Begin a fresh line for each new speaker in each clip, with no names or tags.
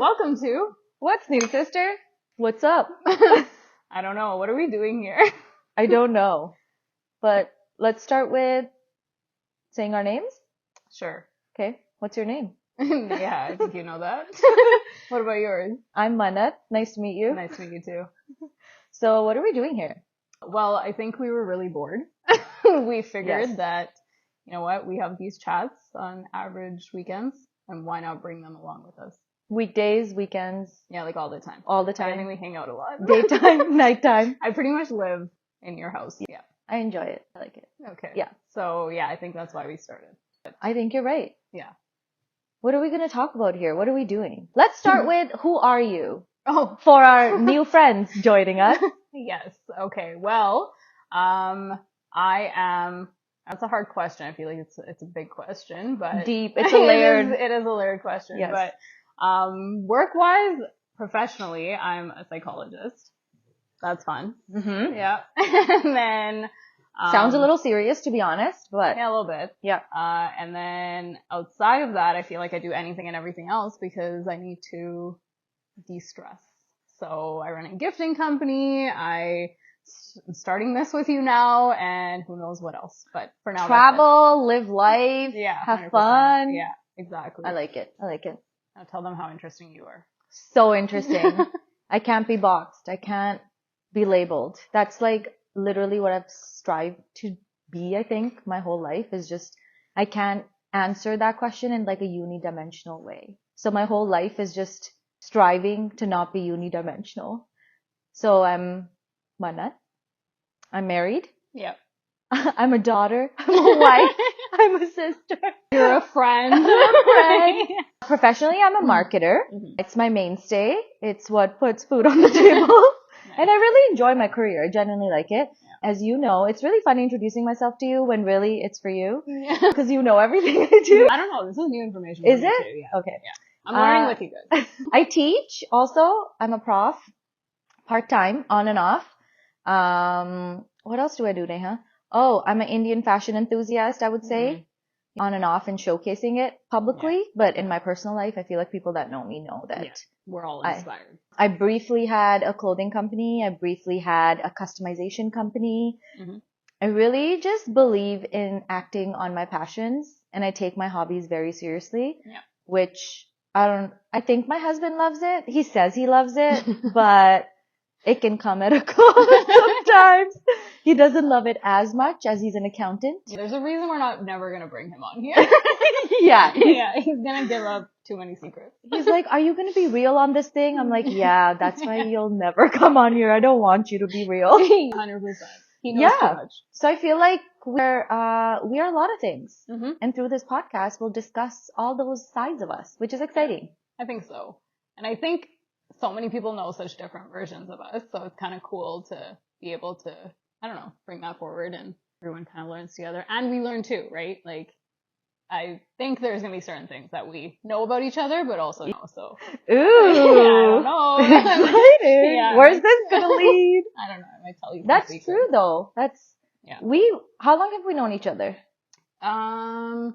Welcome to
What's new, sister? What's up?
I don't know. What are we doing here?
I don't know. But let's start with saying our names.
Sure.
Okay. What's your name?
Yeah, I think you know that. What about yours?
I'm Manat. Nice to meet you.
Nice to meet you too.
So what are we doing here?
Well, I think we were really bored. We figured
Yes.
that, you know what, we have these chats on average weekends, and why not bring them along with us?
Weekdays, weekends,
Yeah, like all the time.
all the
I think
time.
we hang out a lot.
Daytime, nighttime.
I pretty much live in your house. Yeah.
I enjoy it. I like it.
Okay.
Yeah.
So yeah, I think that's why we started.
I think you're right.
Yeah.
What are we going to talk about here? What are we doing? Let's start with who are you?
Oh,
For our new friends joining us.
yes. Okay. Well, I am. That's a hard question. I feel like it's a big question, but
Deep. It's a layered.
It is a layered question.
Yes.
But work-wise, professionally, I'm a psychologist. That's fun.
Mm-hmm.
Yeah. And then
Sounds a little serious, to be honest, but
yeah, a little bit.
yeah.
And then outside of that, I feel like I do anything and everything else because I need to de-stress. So I run a gifting company. I'm starting this with you now, and who knows what else. But for now,
Travel, live life,
that's it. Yeah,
have
100%.
fun.
Yeah, exactly.
I like it. I like it.
Now tell them how interesting you are.
So interesting. I can't be boxed. I can't be labeled. That's like literally what I've strived to be, I think, my whole life is just, I can't answer that question in like a unidimensional way. So my whole life is just striving to not be unidimensional. So I'm Manat. I'm married.
Yep.
I'm a daughter. I'm a wife. I'm a sister.
You're a friend.
I'm a friend. Professionally, I'm a marketer.
Mhm.
It's my mainstay. It's what puts food on the table. And I really enjoy my career. I genuinely like it.
Yeah.
As you know, it's really fun introducing myself to you when really it's for you.
Yeah.
Because you know everything I do.
I don't know. This is new information.
Is
for me
it?
too, yeah.
Okay.
Yeah. I'm learning with you guys.
I teach also. I'm a prof. Part-time, on and off. What else do I do, Neha? Oh, I'm an Indian fashion enthusiast, I would say. On and off and showcasing it publicly. But in my personal life, I feel like people that know me know that.
Yeah. We're all inspired.
I briefly had a clothing company. I briefly had a customization company.
Mm-hmm.
I really just believe in acting on my passions, and I take my hobbies very seriously.
Yeah.
Which I think my husband loves it. He says he loves it, but it can come at a cost sometimes. He doesn't love it as much as he's an accountant.
There's a reason we're never gonna bring him on here.
Yeah.
Yeah, he's gonna give up too many secrets.
He's like, are you going to be real on this thing? I'm like, yeah, that's why you'll never come on here. I don't want you to be real.
100%. He knows too much.
So I feel like we are a lot of things.
Mm-hmm.
And through this podcast, we'll discuss all those sides of us, which is exciting.
I think so. And I think so many people know such different versions of us. So it's kind of cool to be able to, I don't know, bring that forward and everyone kind of learns together. And we learn too, right? Like, I think there's going to be certain things that we know about each other, but also know. So,
Ooh.
yeah, I don't know.
Excited.
Yeah.
Where's this going to lead?
I don't know. I might tell you.
That's true though.
Yeah.
How long have we known each other?
I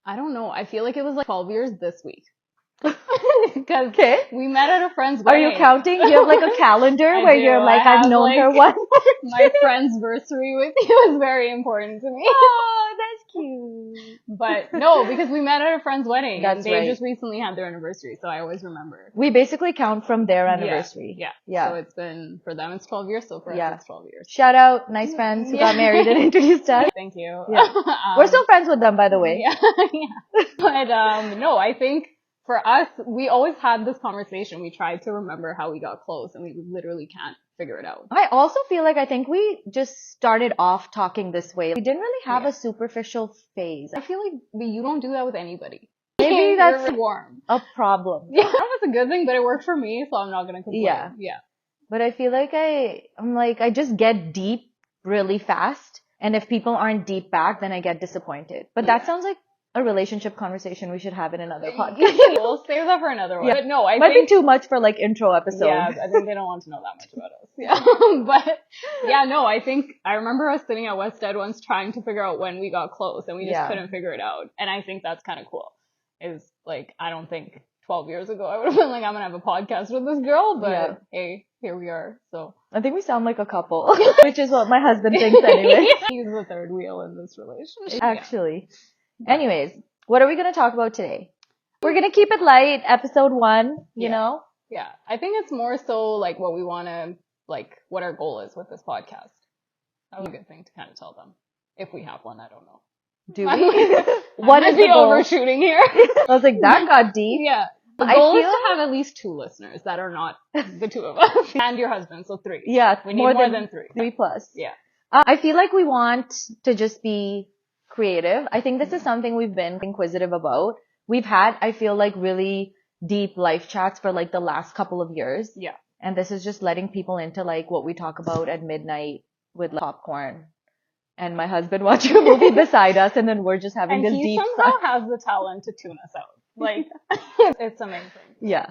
don't know. I feel like it was like 12 years this week. Because we met at a friend's wedding.
Are you counting? You have like a calendar where you're like, I've known her once.
My friend's anniversary with you is very important to me.
Oh, that's cute.
But no, because we met at a friend's wedding.
That's
and they
right.
just recently had their anniversary, so I always remember.
We basically count from their anniversary.
Yeah. So it's been, for them it's 12 years, so for us it's 12 years.
Shout out, nice friends who got married and introduced us.
Thank you.
Yeah. We're still friends with them, by the way.
Yeah. Yeah. But no, I think for us, we always had this conversation. We tried to remember how we got close, and we literally can't figure it out.
I also feel like I think we just started off talking this way. We didn't really have a superficial phase.
I feel like you don't do that with anybody.
Maybe that's
really warm.
a problem.
Yeah, that's a good thing, but it worked for me, so I'm not gonna complain. Yeah.
But I feel like I just get deep really fast, and if people aren't deep back, then I get disappointed. But that sounds like a relationship conversation we should have in another podcast.
We'll save that for another one.
Yeah.
But no, I
might
think
be too much for like intro episodes.
Yeah, I think they don't want to know that much about us. Yeah. But yeah, no, I think I remember us sitting at West Ed once trying to figure out when we got close, and we just couldn't figure it out. And I think that's kind of cool. Is like, I don't think 12 years ago, I would have been like, I'm going to have a podcast with this girl, but
Yeah.
hey, here we are. So
I think we sound like a couple, which is what my husband thinks anyway.
he's the third wheel in this relationship.
Actually.
But-
Anyways, what are we going to talk about today? We're going to keep it light, episode 1, you know?
Yeah. I think it's more so like what we want to, like what our goal is with this podcast. That would be a good thing to kind of tell them. If we have one, I don't know.
Do we? What is the goal?
Overshooting here.
I was like, that got deep.
Yeah. The
I
goal is
feel-
to have at least 2 listeners that are not the 2 of us. And your husband, so 3.
Yeah,
We need more than 3.
3 plus.
Yeah.
I feel like we want to just be creative. I think this is something we've been inquisitive about. We've had, I feel like, really deep life chats for like the last couple of years.
Yeah.
And this is just letting people into like what we talk about at midnight with like, popcorn. And my husband watching a movie beside us, and then we're just having this deep.
And he somehow has the talent to tune us out. Like, it's amazing.
Yeah.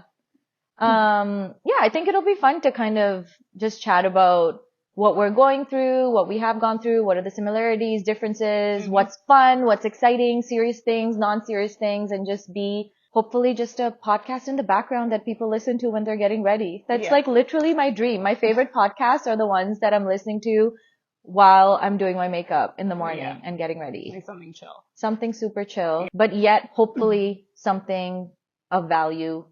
Yeah, I think it'll be fun to kind of just chat about what we're going through, what we have gone through, what are the similarities, differences, what's fun, what's exciting, serious things, non-serious things, and just be hopefully just a podcast in the background that people listen to when they're getting ready. That's like literally my dream. My favorite podcasts are the ones that I'm listening to while I'm doing my makeup in the morning and getting ready.
Like something chill.
Something super chill, but yet hopefully something of value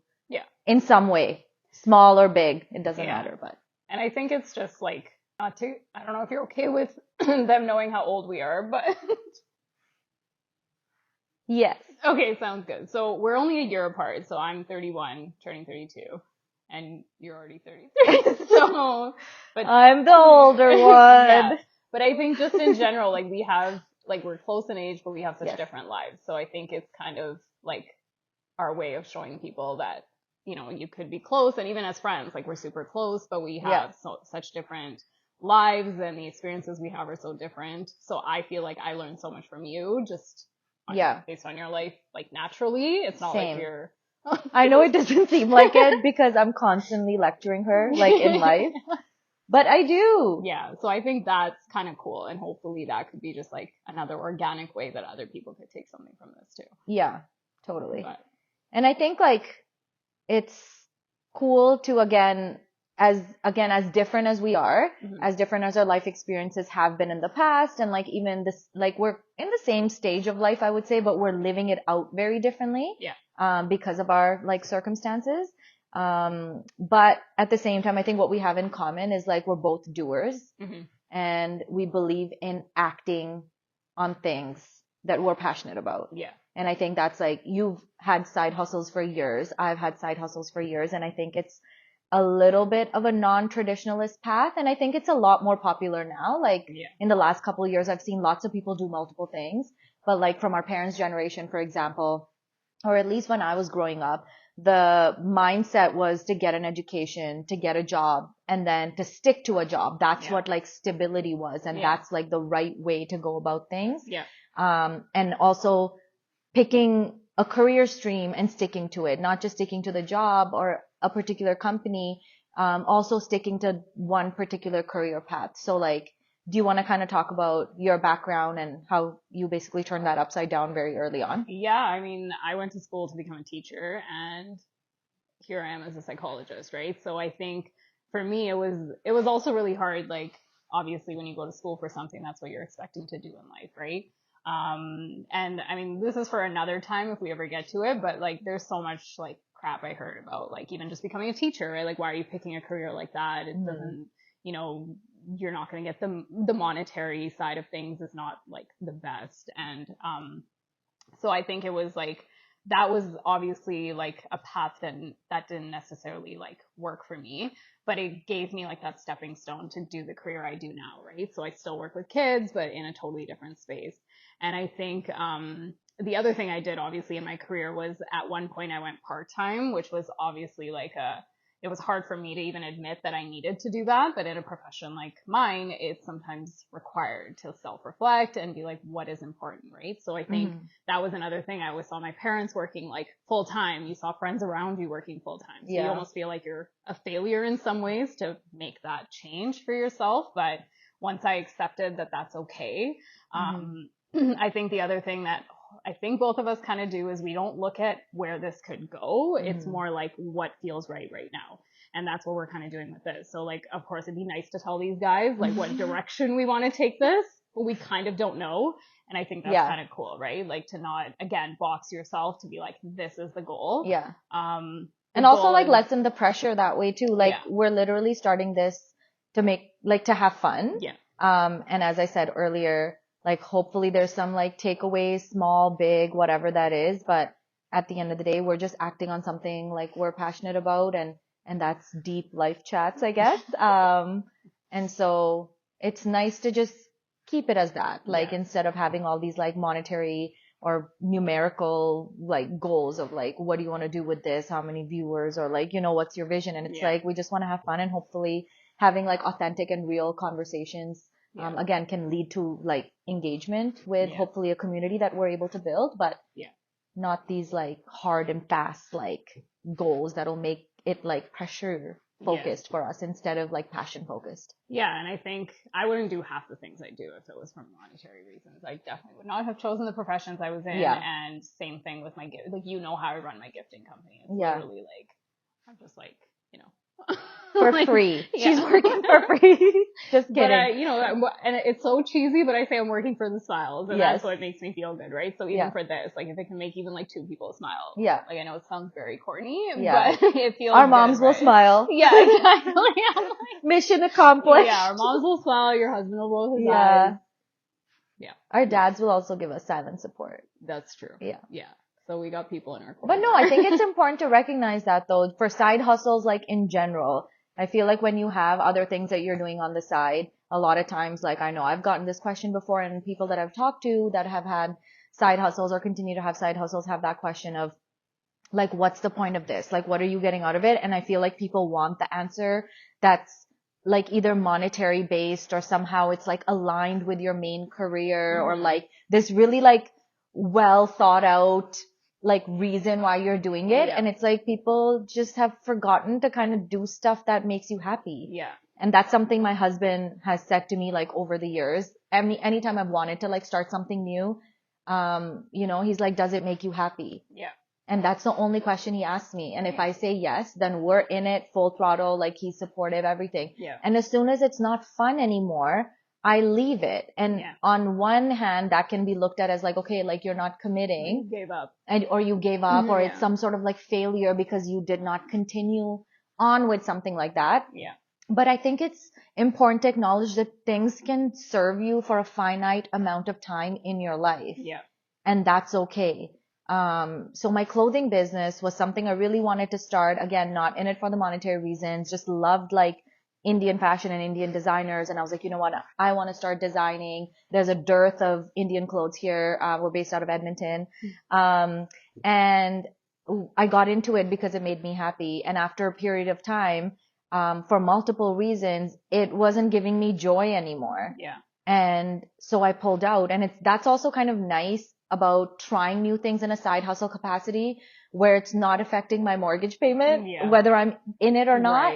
in some way, small or big. It doesn't matter, but.
And I think it's just like, I don't know if you're okay with them knowing how old we are, but.
Yes.
Okay, sounds good. So we're only a year apart. So I'm 31, turning 32. And you're already 33. So, but
I'm the older one.
Yeah. But I think just in general, like we have, like we're close in age, but we have such different lives. So I think it's kind of like our way of showing people that, you know, you could be close. And even as friends, like we're super close, but we have such different lives, and the experiences we have are so different. So I feel like I learned so much from you just based on your life, like naturally. It's not like you're.
I know it doesn't seem like it because I'm constantly lecturing her, like in life, but I do.
Yeah. So I think that's kind of cool. And hopefully that could be just like another organic way that other people could take something from this too.
Yeah, totally.
But.
And I think like it's cool to as different as we are, as different as our life experiences have been in the past, and like even this, like we're in the same stage of life, I would say, but we're living it out very differently.
Yeah.
Because of our like circumstances. But at the same time, I think what we have in common is like we're both doers, and we believe in acting on things that we're passionate about.
Yeah.
And I think that's like, you've had side hustles for years. I've had side hustles for years. And I think it's a little bit of a non-traditionalist path. And I think it's a lot more popular now. Like in the last couple of years, I've seen lots of people do multiple things. But like from our parents' generation, for example, or at least when I was growing up, the mindset was to get an education, to get a job, and then to stick to a job. That's what like stability was. And that's like the right way to go about things.
Yeah.
And also picking a career stream and sticking to it, not just sticking to the job or a particular company, also sticking to one particular career path. So like, do you want to kind of talk about your background and how you basically turned that upside down very early on?
Yeah, I mean, I went to school to become a teacher, and here I am as a psychologist, right? So I think for me, it was also really hard. Like, obviously, when you go to school for something, that's what you're expecting to do in life, right? And I mean, this is for another time if we ever get to it, but like, there's so much like crap I heard about, like even just becoming a teacher, right? Like, why are you picking a career like that? It doesn't, you know, you're not going to get the monetary side of things is not like the best. And, so I think it was like, that was obviously like a path that didn't necessarily like work for me, but it gave me like that stepping stone to do the career I do now, right? So I still work with kids, but in a totally different space. And I think, the other thing I did obviously in my career was at one point I went part-time, which was obviously like it was hard for me to even admit that I needed to do that. But in a profession like mine, it's sometimes required to self-reflect and be like, what is important, right? So I think that was another thing. I always saw my parents working like full time. You saw friends around you working full time. So you almost feel like you're a failure in some ways to make that change for yourself. But once I accepted that that's okay, I think the other thing that I think both of us kind of do is we don't look at where this could go. It's
Mhm.
more like what feels right now. And that's what we're kind of doing with this. So like, of course, it'd be nice to tell these guys like what direction we want to take this, but we kind of don't know. And I think that's
Yeah.
kind of cool, right? Like to not, again, box yourself to be like, this is the goal.
Yeah.
The
And also
goal
like
is-
lessen the pressure that way too. Like
Yeah.
we're literally starting this to make, like to have fun.
Yeah.
And as I said earlier, like hopefully there's some like takeaways, small, big, whatever that is. But at the end of the day, we're just acting on something like we're passionate about, and that's deep life chats, I guess. And so it's nice to just keep it as that, like
Yeah.
instead of having all these like monetary or numerical like goals of like, what do you want to do with this? How many viewers, or like, what's your vision? And it's
Yeah.
like, we just want to have fun, and hopefully having like authentic and real conversations,
Yeah.
again, can lead to like engagement with
Yeah.
hopefully a community that we're able to build, but
Yeah.
not these like hard and fast like goals that'll make it like pressure focused for us instead of like passion focused.
Yeah, and I think I wouldn't do half the things I do if it was for monetary reasons. I definitely would not have chosen the professions I was in.
Yeah.
And same thing with my gift. Like, how I run my gifting company. It's
Yeah.
literally like, I'm just like,
For
like,
free.
yeah.
She's working for free. Just kidding.
But and it's so cheesy, but I say I'm working for the smiles, and
Yes.
that's what makes me feel good, right? So even
Yeah.
for this, like if it can make even like 2 people smile,
Yeah.
like I know it sounds very corny,
Yeah.
but it feels
Our
good,
moms will
right?
smile.
Yeah, exactly. I'm like,
Mission accomplished.
yeah, our moms will smile, your husband will roll his
Yeah.
eyes. Yeah.
Our dads will also give us silent support.
That's true.
Yeah.
Yeah. So we got people in our corner.
But no, I think it's important to recognize that though, for side hustles, like in general, I feel like when you have other things that you're doing on the side, a lot of times, like I know I've gotten this question before, and people that I've talked to that have had side hustles or continue to have side hustles have that question of like, what's the point of this? Like, what are you getting out of it? And I feel like people want the answer that's like either monetary based or somehow it's like aligned with your main career, or like this really like well thought out like reason why you're doing it.
Yeah.
And it's like people just have forgotten to kind of do stuff that makes you happy.
Yeah.
And that's something my husband has said to me like over the years. Anytime I've wanted to like start something new, he's like, does it make you happy?
Yeah.
And that's the only question he asks me. And if I say yes, then we're in it full throttle, like he's supportive, everything.
Yeah.
And as soon as it's not fun anymore, I leave it. And on one hand, that can be looked at as like, okay, like you're not committing.
You gave up.
Or you gave up, or
Yeah.
it's some sort of like failure because you did not continue on with something like that.
Yeah.
But I think it's important to acknowledge that things can serve you for a finite amount of time in your life.
Yeah.
And that's okay. So my clothing business was something I really wanted to start. Again, not in it for the monetary reasons, just loved like Indian fashion and Indian designers. And I was like, you know what? I want to start designing. There's a dearth of Indian clothes here. We're based out of Edmonton. And I got into it because it made me happy. And after a period of time, for multiple reasons, it wasn't giving me joy anymore.
Yeah.
And so I pulled out. And that's also kind of nice about trying new things in a side hustle capacity where it's not affecting my mortgage payment, whether I'm in it or not,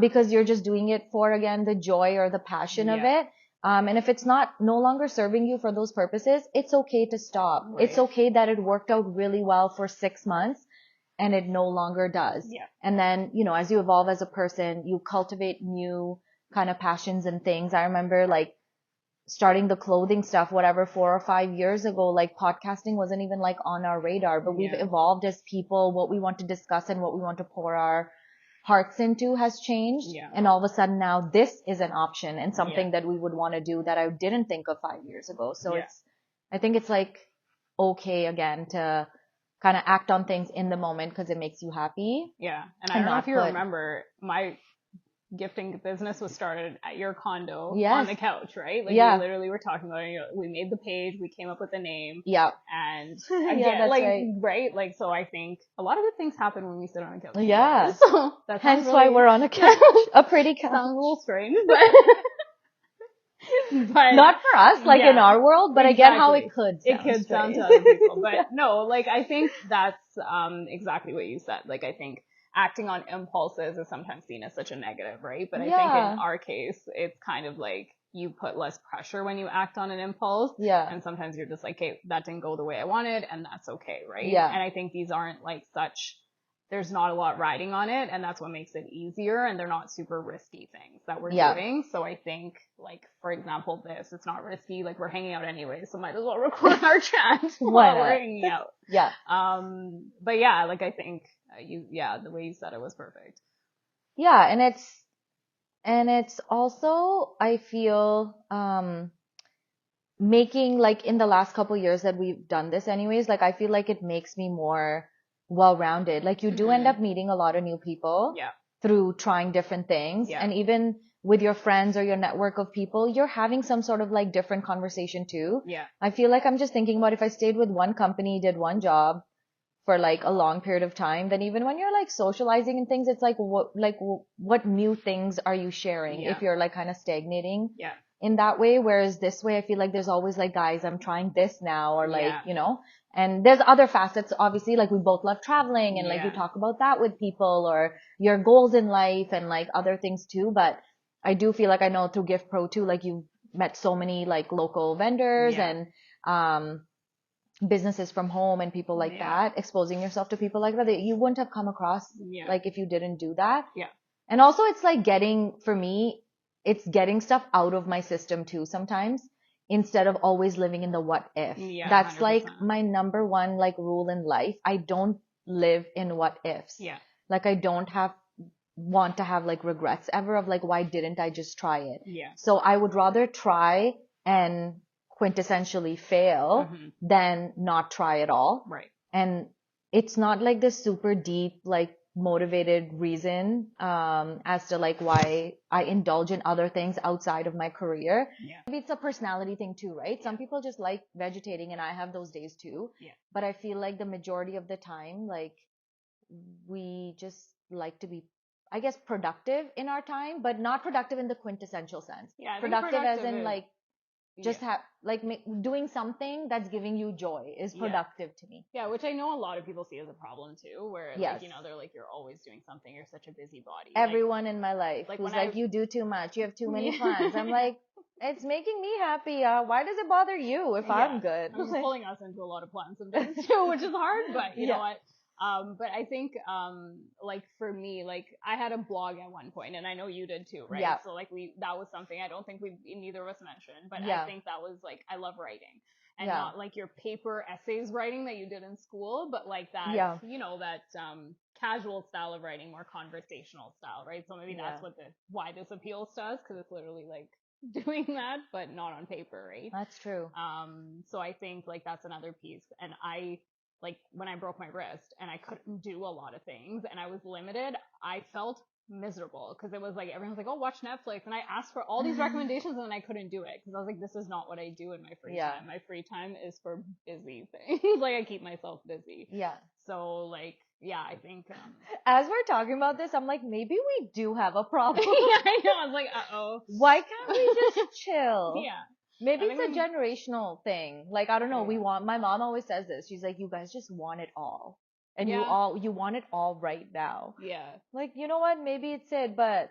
because you're just doing it for, again, the joy or the passion of it. And if it's no longer serving you for those purposes, it's okay to stop.
Right.
It's okay that it worked out really well for 6 months and it no longer does.
Yeah.
And then, as you evolve as a person, you cultivate new kind of passions and things. I remember like starting the clothing stuff, whatever, 4 or 5 years ago, like podcasting wasn't even like on our radar, but we've evolved as people. What we want to discuss and what we want to pour our hearts into has changed.
Yeah.
And all of a sudden now this is an option and something that we would want to do that I didn't think of 5 years ago. So I think it's like okay again to kind of act on things in the moment because it makes you happy.
Yeah. And I don't know if you remember, my gifting business was started at your condo on the couch, right? Like we literally were talking about it. We made the page, we came up with the name.
Yeah.
And
that's
like, right? Like, so I think a lot of good things happen when we sit on a couch.
Yeah.
So that's
hence why we're on a couch, a pretty couch.
Sounds a little strange, but
not for us, like in our world, but again, how it could
sound to other people. But no, like I think that's exactly what you said. Like I think acting on impulses is sometimes seen as such a negative, right? But I think in our case, it's kind of like you put less pressure when you act on an impulse.
Yeah.
And sometimes you're just like, hey, that didn't go the way I wanted, and that's okay, right?
Yeah.
And I think these aren't like there's not a lot riding on it, and that's what makes it easier, and they're not super risky things that we're doing. So I think, like, for example, it's not risky, like, we're hanging out anyway, so might as well record our chat while we're hanging out.
Yeah.
But yeah, like, I think the way you said it was perfect.
Yeah, and it's also, I feel, making, like, in the last couple years that we've done this anyways, like, I feel like it makes me more well-rounded. Like, you do end up meeting a lot of new people through trying different things. And even with your friends or your network of people, you're having some sort of like different conversation too.
Yeah.
I feel like I'm just thinking about if I stayed with one company, did one job for like a long period of time, then even when you're like socializing and things, it's like what new things are you sharing if you're like kind of stagnating in that way? Whereas this way, I feel like there's always like, guys, I'm trying this now, or like, you know, and there's other facets, obviously, like we both love traveling and like you talk about that with people, or your goals in life and like other things too. But I do feel like, I know through Gift Pro too, like you've met so many like local vendors and, businesses from home and people like that, exposing yourself to people like that you wouldn't have come across like if you didn't do that. And also it's like for me, it's getting stuff out of my system too sometimes, instead of always living in the what if. That's 100%. Like my number one like rule in life. I don't live in what ifs. Like I don't want to have like regrets ever of like, why didn't I just try it? So I would rather try and quintessentially fail than not try at all. Right. And it's not like this super deep, like motivated reason, as to like why I indulge in other things outside of my career. Maybe it's a personality thing too, right? Some people just like vegetating, and I have those days too. But I feel like the majority of the time, like we just like to be, I guess, productive in our time, but not productive in the quintessential sense. Productive as in like, just have like doing something that's giving you joy is productive to me. Which I know a lot of people see as a problem too, where like, you know, they're like, you're always doing something, you're such a busybody. Everyone in my life who's like, you do too much, you have too many plans. I'm like, it's making me happy. Why does it bother you if I'm good? I'm just pulling us into a lot of plans sometimes too, which is hard, but you know what? But I think, like for me, like I had a blog at one point, and I know you did too, right? So like that was something I don't think neither of us mentioned, but I think that was like, I love writing, and not like your paper essays writing that you did in school, but like that, you know, that, casual style of writing, more conversational style, right? So maybe that's why this appeals to us, because it's literally like doing that, but not on paper, right? That's true. So I think like that's another piece, and like when I broke my wrist and I couldn't do a lot of things and I was limited, I felt miserable, because it was like, everyone's like, oh, watch Netflix. And I asked for all these recommendations and then I couldn't do it, because I was like, this is not what I do in my free time. My free time is for busy things. Like I keep myself busy. So like, I think, as we're talking about this, I'm like, maybe we do have a problem. I know. I was like, uh-oh. Why can't we just chill? Maybe it's a generational thing. Like, I don't know. My mom always says this. She's like, you guys just want it all. And you want it all right now. Like, you know what? Maybe it's it, but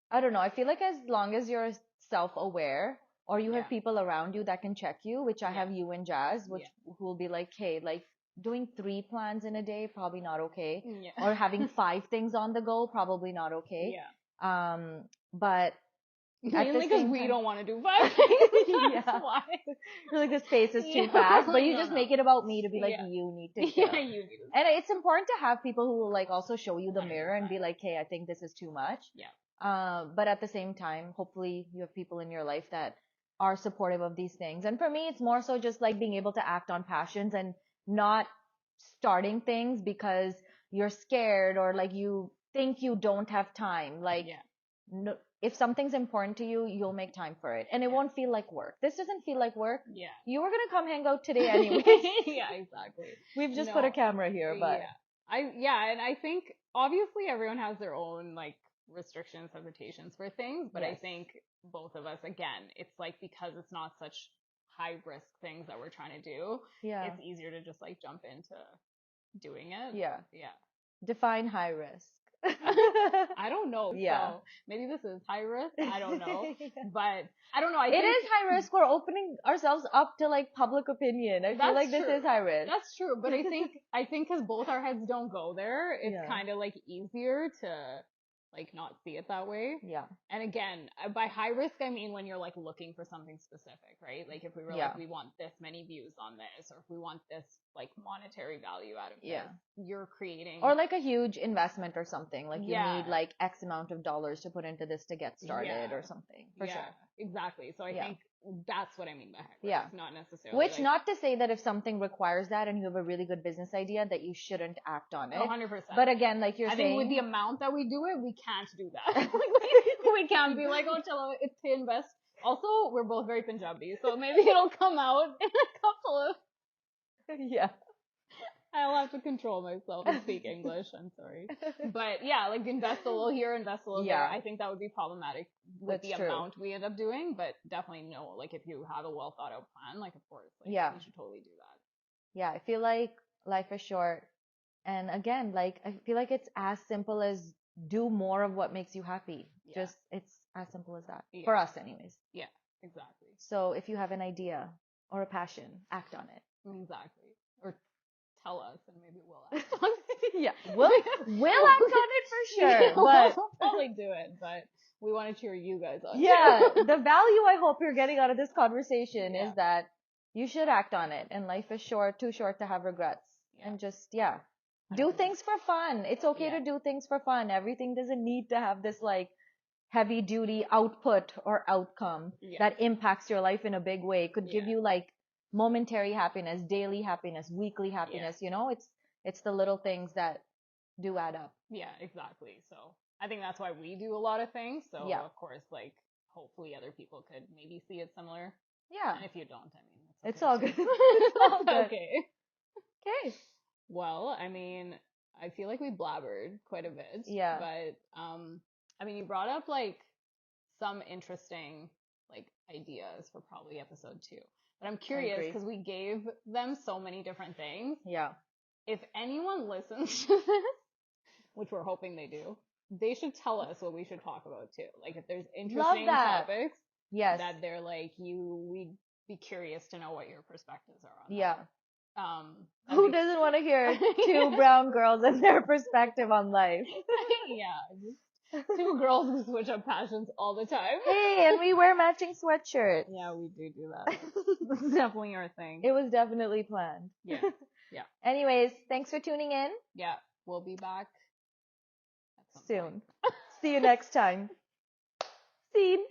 I don't know. I feel like as long as you're self-aware, or you have people around you that can check you, which I have you and Jazz, who will be like, hey, like doing 3 plans in a day, probably not okay. Or having 5 things on the go, probably not okay. But mainly because we don't want to do 5 things. That's why. You're like, this pace is too fast. But you just make it about me to be like, you need to chill. You need to. And it's important to have people who will like also show you the mirror and be like, hey, I think this is too much. But at the same time, hopefully you have people in your life that are supportive of these things. And for me, it's more so just like being able to act on passions and not starting things because you're scared or like you think you don't have time. Like, no, if something's important to you, you'll make time for it. And it won't feel like work. This doesn't feel like work. You were going to come hang out today anyway. Exactly. We've just put a camera here, but. And I think obviously everyone has their own like restrictions, hesitations for things, but I think both of us, again, it's like, because it's not such high risk things that we're trying to do, it's easier to just like jump into doing it. Define high risk.
I don't know.
Yeah.
So maybe this is high risk. I don't know. But I don't know. I
It
think
is high risk. We're opening ourselves up to like public opinion. I feel
that's
like this
true.
is high risk.
That's true. But I think because both our heads don't go there, it's
Yeah.
kind of like easier to like not see it that way.
Yeah.
And again, by high risk, I mean when you're like looking for something specific, right? Like if we were
Yeah.
like, we want this many views on this, or if we want this like monetary value out of
Yeah.
this, you're creating.
Or like a huge investment or something. Like you
Yeah.
need like X amount of dollars to put into this to get started
Yeah.
or something. For
Yeah,
sure.
exactly. So I
Yeah.
think that's what I mean by high risk,
Yeah.
not necessarily
Which
like,
not to say that if something requires that and you have a really good business idea that you shouldn't act on it.
100%.
But again, like you're
I
saying.
think with the amount that we do it, we can't do that. We can't be like, oh, chalo, it's to invest. Also, we're both very Punjabi, so maybe it'll come out in a couple of.
Yeah.
I'll have to control myself and speak English. I'm sorry. But yeah, like invest a little here, invest a little there. I think that would be problematic with
That's
the
true.
amount we end up doing, but definitely no, like if you have a well thought out plan, like of course, like
Yeah.
you should totally do that.
Yeah. I feel like life is short. And again, like I feel like it's as simple as do more of what makes you happy.
Yeah.
Just it's as simple as that.
Yeah.
For us anyways.
Yeah, exactly.
So if you have an idea or a passion, act on it.
Exactly. Or tell us and maybe we'll act on it.
Yeah. We'll act on it for sure. But
we'll probably do it, but we want to cheer you guys on.
yeah, the value I hope you're getting out of this conversation
Yeah.
is that you should act on it. And life is too short to have regrets.
Yeah.
And just, yeah. Do things for fun. It's okay to do things for fun. Everything doesn't need to have this like heavy duty output or outcome that impacts your life in a big way. It could give you like momentary happiness, daily happiness, weekly happiness, you know? It's the little things that do add up.
Yeah, exactly. So I think that's why we do a lot of things. So of course, like hopefully other people could maybe see it similar.
Yeah.
And if you don't, I mean,
it's all good.
It's all good. Okay.
Okay.
Well, I mean, I feel like we blabbered quite a bit.
Yeah.
But I mean, you brought up like some interesting like ideas for probably episode 2. But I'm curious because we gave them so many different things.
Yeah.
If anyone listens to this, which we're hoping they do, they should tell us what we should talk about too. Like if there's interesting topics that they're like, we'd be curious to know what your perspectives are on.
Yeah.
That.
Who doesn't want to hear 2 brown girls and their perspective on life?
Yeah, just 2 girls who switch up passions all the time.
Hey, and we wear matching sweatshirts.
Yeah, we do that. That's definitely our thing.
It was definitely planned.
Yeah. Yeah.
Anyways, thanks for tuning in.
Yeah, we'll be back
soon. See you next time. Scene.